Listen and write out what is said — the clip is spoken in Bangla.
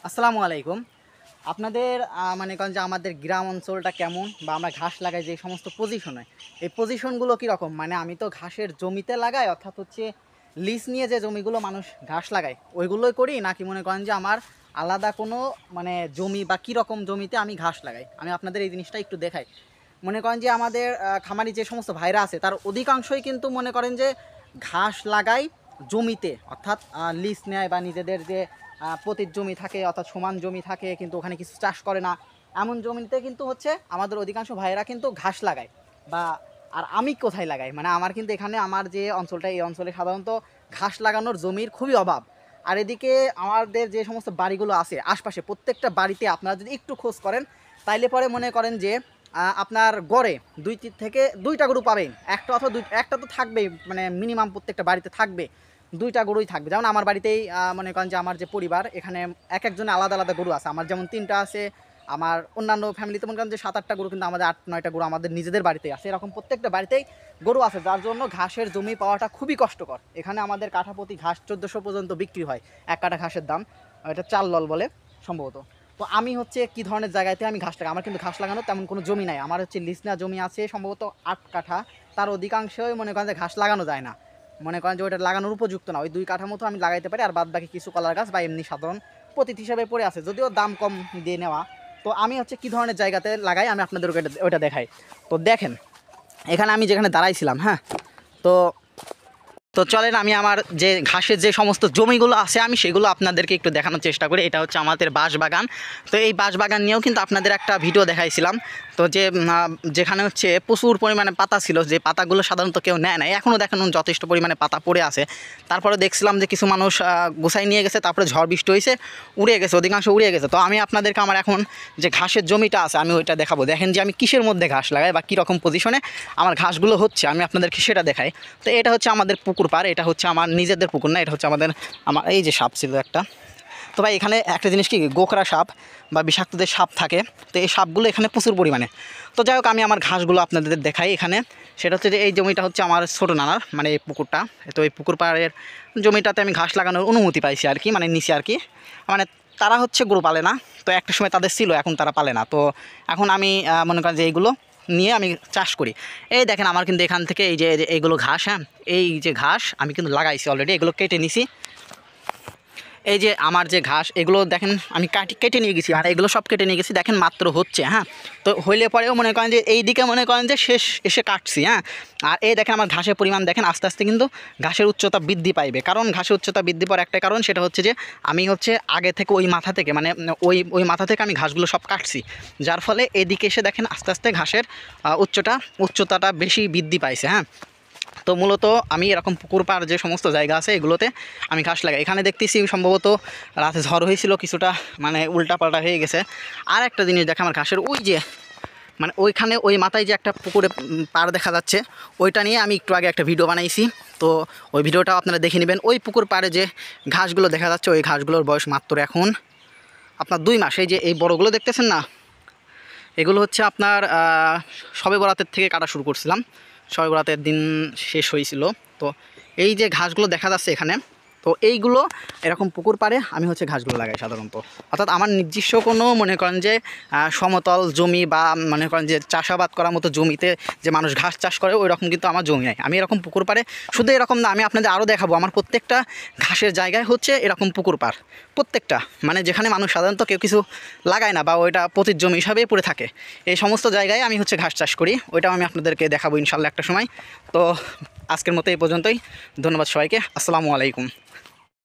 আসসালামু আলাইকুম। আপনাদের মনে করেন যে আমাদের গ্রাম অঞ্চলটা কেমন বা আমরা ঘাস লাগাই যে সমস্ত পজিশনে, এই পজিশনগুলো কীরকম? মানে আমি তো ঘাসের জমিতে লাগাই, অর্থাৎ হচ্ছে লিজ নিয়ে যে জমিগুলো মানুষ ঘাস লাগায় ওইগুলোই করি, নাকি মনে করেন যে আমার আলাদা কোনো মানে জমি বা কীরকম জমিতে আমি ঘাস লাগাই? আমি আপনাদের এই জিনিসটা একটু দেখাই। মনে করেন যে আমাদের খামারি যে সমস্ত ভাইরা আছে তার অধিকাংশই কিন্তু মনে করেন যে ঘাস লাগায় জমিতে, অর্থাৎ লিজ নেয় বা নিজেদের যে পতির জমি থাকে অর্থাৎ সমান জমি থাকে কিন্তু ওখানে কিছু চাষ করে না, এমন জমিতে কিন্তু হচ্ছে আমাদের অধিকাংশ ভাইয়েরা কিন্তু ঘাস লাগায়। বা আর আমি কোথায় লাগাই, মানে আমার কিন্তু এখানে আমার যে অঞ্চলটা এই অঞ্চলে সাধারণত ঘাস লাগানোর জমির খুবই অভাব। আর এদিকে আমাদের যে সমস্ত বাড়িগুলো আছে আশপাশে প্রত্যেকটা বাড়িতে আপনারা যদি একটু খোঁজ করেন তাইলে পরে মনে করেন যে আপনার গড়ে থেকে দুইটা গরু পাবেন, একটা অথবা একটা তো থাকবেই, মানে মিনিমাম প্রত্যেকটা বাড়িতে থাকবে, দুইটা গরুই থাকবে। যেমন আমার বাড়িতেই মনে করেন যে আমার যে পরিবার এখানে এক একজনে আলাদা আলাদা গরু আছে। আমার যেমন 3টা আছে, আমার অন্যান্য ফ্যামিলিতে মনে করেন যে 7-8টা গরু, কিন্তু আমাদের 8-9টা গরু আমাদের নিজেদের বাড়িতেই আছে। এরকম প্রত্যেকটা বাড়িতেই গরু আছে, যার জন্য ঘাসের জমি পাওয়াটা খুবই কষ্টকর। এখানে আমাদের কাঠাপ্রতি ঘাস 1400 পর্যন্ত বিক্রি হয়, এক কাঠা ঘাসের দাম, এটা চাল লল বলে সম্ভবত। তো আমি হচ্ছে কী ধরনের জায়গাতে আমি ঘাস লাগাই, আমার কিন্তু ঘাস লাগানো তেমন কোনো জমি নাই। আমার হচ্ছে লিসনা জমি আছে সম্ভবত 8 কাঠা, তার অধিকাংশই মনে করেন যে ঘাস লাগানো যায় না, মনে করেন যে ওইটা লাগানোর উপযুক্ত না। ওই 2 কাঠা মতো আমি লাগাইতে পারি, আর বাদ বাকি কিছু কলার গাছ বা এমনি সাধারণ পতিত হিসাবে পড়ে আছে, যদিও দাম কম দিয়ে নেওয়া। তো আমি হচ্ছে কী ধরনের জায়গাতে লাগাই আমি আপনাদেরকে ওইটা দেখাই। তো দেখেন এখানে আমি যেখানে দাঁড়াইছিলাম, হ্যাঁ, তো তো চলেন আমি আমার যে ঘাসের যে সমস্ত জমিগুলো আছে আমি সেগুলো আপনাদেরকে একটু দেখানোর চেষ্টা করি। এটা হচ্ছে আমাদের বাঁশবাগান। তো এই বাঁশবাগান নিয়েও কিন্তু আপনাদের একটা ভিডিও দেখাইছিলাম। তো যেখানে হচ্ছে প্রচুর পরিমাণে পাতা ছিল, যে পাতাগুলো সাধারণত কেউ নেয় না, এখনও দেখেন যথেষ্ট পরিমাণে পাতা পড়ে আছে। তারপরে দেখছিলাম যে কিছু মানুষ গোছাই নিয়ে গেছে, তারপরে ঝড় বৃষ্টি হয়েছে, উড়ে গেছে, অধিকাংশ উড়ে গেছে। তো আমি আপনাদেরকে আমার এখন যে ঘাসের জমিটা আছে আমি ওইটা দেখাবো। দেখেন যে আমি কিসের মধ্যে ঘাস লাগাই বা কীরকম পজিশনে আমার ঘাসগুলো হচ্ছে, আমি আপনাদেরকে সেটা দেখাই। তো এটা হচ্ছে আমাদের পুকুর পাড়, এটা হচ্ছে আমার নিজেদের পুকুর না, এটা হচ্ছে আমার এই যে সাপ ছিল একটা। তো ভাই এখানে একটা জিনিস কি, গোখরা সাপ বা বিষাক্ত যে সাপ থাকে, তো এই সাপগুলো এখানে প্রচুর পরিমাণে। তো যাই হোক আমি আমার ঘাসগুলো আপনাদের দেখাই এখানে। সেটা হচ্ছে যে এই জমিটা হচ্ছে আমার ছোটো নানার, মানে এই পুকুরটা। তো এই পুকুর পাড়ের জমিটাতে আমি ঘাস লাগানোর অনুমতি পাইছি আর কি, মানে নিচে আর কি। মানে তারা হচ্ছে গরু পালে না, তো একটা সময় তাদের ছিল, এখন তারা পালে না। তো এখন আমি মনে করেন যে এইগুলো নিয়ে আমি চাষ করি। এই দেখেন আমার কিন্তু এখান থেকে এই যে এইগুলো ঘাস, হ্যাঁ, এই যে ঘাস আমি কিন্তু লাগাইছি অলরেডি, এগুলো কেটে নিছি। এই যে আমার যে ঘাস এগুলো দেখেন আমি কেটে নিয়ে গেছি, আর এগুলো সব কেটে নিয়ে গেছি, দেখেন মাত্র হচ্ছে, হ্যাঁ। তো হইলে পরেও মনে করেন যে এই দিকে মনে করেন যে শেষ এসে কাটছি, হ্যাঁ। আর এই দেখেন আমার ঘাসের পরিমাণ দেখেন আস্তে আস্তে কিন্তু ঘাসের উচ্চতা বৃদ্ধি পাইবে। কারণ ঘাসের উচ্চতা বৃদ্ধি পাওয়ার একটা কারণ, সেটা হচ্ছে যে আমি হচ্ছে আগে থেকে ওই মাথা থেকে, মানে ওই মাথা থেকে আমি ঘাসগুলো সব কাটছি, যার ফলে এদিকে এসে দেখেন আস্তে আস্তে ঘাসের উচ্চতাটা বেশি বৃদ্ধি পাইছে, হ্যাঁ। তো মূলত আমি এরকম পুকুর পাড় যে সমস্ত জায়গা আছে এগুলোতে আমি ঘাস লাগাই। এখানে দেখতেছি সম্ভবত রাতে ঝড় হয়েছিল, কিছুটা মানে উল্টাপাল্টা হয়ে গেছে। আর একটা জিনিস দেখে আমার ঘাসের ওই যে মানে ওইখানে ওই মাথায় যে একটা পুকুরে পাড় দেখা যাচ্ছে, ওইটা নিয়ে আমি একটু আগে একটা ভিডিও বানাইছি। তো ওই ভিডিওটাও আপনারা দেখে নেবেন। ওই পুকুর পাড়ে যে ঘাসগুলো দেখা যাচ্ছে ওই ঘাসগুলোর বয়স মাত্র এখন আপনার 2 মাস। এই যে এই বড়গুলো দেখতেছেন না, এগুলো হচ্ছে আপনার শবে বরাতের থেকে কাটা শুরু করছিলাম, শবে বরাতের দিন শেষ হয়েছিল। তো এই যে ঘাসগুলো দেখা যাচ্ছে এখানে, তো এইগুলো এরকম পুকুর পাড়ে আমি হচ্ছে ঘাসগুলো লাগাই সাধারণত। অর্থাৎ আমার নিজস্ব কোনো মনে করেন যে সমতল জমি বা মনে করেন যে চাষাবাদ করার মতো জমিতে যে মানুষ ঘাস চাষ করে ওই রকম কিন্তু আমার জমি নাই। আমি এরকম পুকুর পাড়ে, শুধু এরকম না, আমি আপনাদের আরও দেখাবো আমার প্রত্যেকটা ঘাসের জায়গায় হচ্ছে এরকম পুকুর পাড়, প্রত্যেকটা, মানে যেখানে মানুষ সাধারণত কেউ কিছু লাগায় না বা ওইটা পতিত জমি হিসাবেই পড়ে থাকে, এই সমস্ত জায়গায় আমি হচ্ছে ঘাস চাষ করি। ওইটাও আমি আপনাদেরকে দেখাবো ইনশাল্লাহ একটা সময়। তো আজকের মতো এই পর্যন্তই। ধন্যবাদ সবাইকে। আসসালামু আলাইকুম।